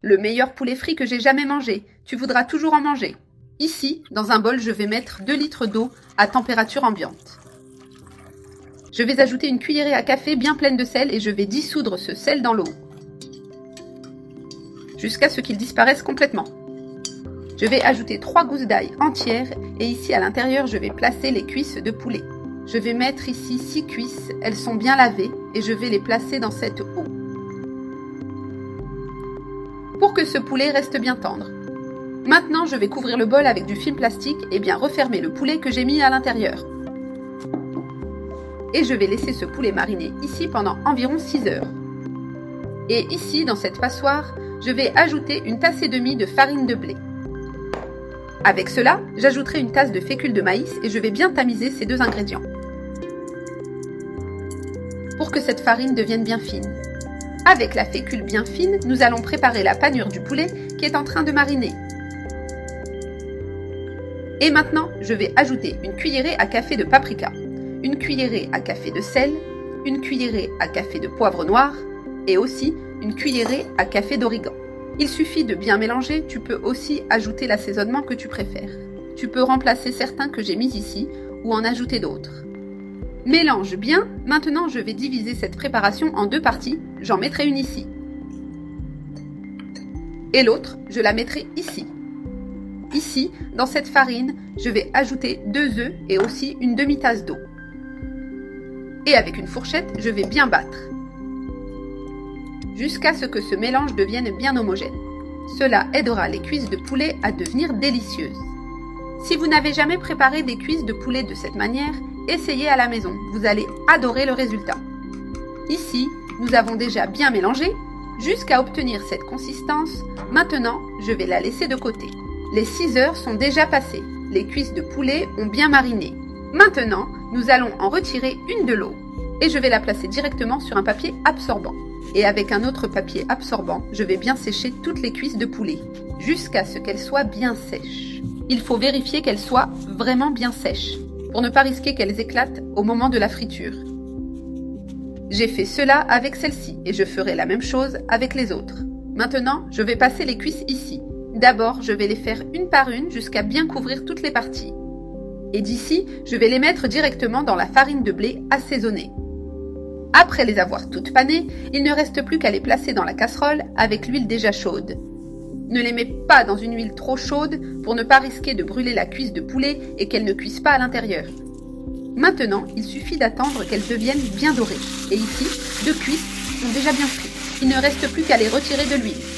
Le meilleur poulet frit que j'ai jamais mangé. Tu voudras toujours en manger. Ici, dans un bol, je vais mettre 2 litres d'eau à température ambiante. Je vais ajouter une cuillerée à café bien pleine de sel et je vais dissoudre ce sel dans l'eau jusqu'à ce qu'il disparaisse complètement. Je vais ajouter 3 gousses d'ail entières et ici à l'intérieur, je vais placer les cuisses de poulet. Je vais mettre ici 6 cuisses, elles sont bien lavées et je vais les placer dans cette eau pour que ce poulet reste bien tendre. Maintenant, je vais couvrir le bol avec du film plastique et bien refermer le poulet que j'ai mis à l'intérieur. Et je vais laisser ce poulet mariner ici pendant environ 6 heures. Et ici, dans cette passoire, je vais ajouter une tasse et demie de farine de blé. Avec cela, j'ajouterai une tasse de fécule de maïs et je vais bien tamiser ces 2 ingrédients pour que cette farine devienne bien fine. Avec la fécule bien fine, nous allons préparer la panure du poulet qui est en train de mariner. Et maintenant, je vais ajouter une cuillerée à café de paprika, une cuillerée à café de sel, une cuillerée à café de poivre noir et aussi une cuillerée à café d'origan. Il suffit de bien mélanger, tu peux aussi ajouter l'assaisonnement que tu préfères. Tu peux remplacer certains que j'ai mis ici ou en ajouter d'autres. Mélange bien, maintenant je vais diviser cette préparation en 2 parties, j'en mettrai une ici. Et l'autre, je la mettrai ici. Ici, dans cette farine, je vais ajouter 2 œufs et aussi une demi-tasse d'eau. Et avec une fourchette, je vais bien battre jusqu'à ce que ce mélange devienne bien homogène. Cela aidera les cuisses de poulet à devenir délicieuses. Si vous n'avez jamais préparé des cuisses de poulet de cette manière, essayez à la maison, vous allez adorer le résultat. Ici, nous avons déjà bien mélangé jusqu'à obtenir cette consistance. Maintenant, je vais la laisser de côté. Les 6 heures sont déjà passées, les cuisses de poulet ont bien mariné. Maintenant, nous allons en retirer une de l'eau et je vais la placer directement sur un papier absorbant. Et avec un autre papier absorbant, je vais bien sécher toutes les cuisses de poulet jusqu'à ce qu'elles soient bien sèches. Il faut vérifier qu'elles soient vraiment bien sèches pour ne pas risquer qu'elles éclatent au moment de la friture. J'ai fait cela avec celle-ci et je ferai la même chose avec les autres. Maintenant, je vais passer les cuisses ici. D'abord, je vais les faire une par une jusqu'à bien couvrir toutes les parties. Et d'ici, je vais les mettre directement dans la farine de blé assaisonnée. Après les avoir toutes panées, il ne reste plus qu'à les placer dans la casserole avec l'huile déjà chaude. Ne les mets pas dans une huile trop chaude pour ne pas risquer de brûler la cuisse de poulet et qu'elle ne cuise pas à l'intérieur. Maintenant, il suffit d'attendre qu'elles deviennent bien dorées. Et ici, 2 cuisses sont déjà bien frites. Il ne reste plus qu'à les retirer de l'huile.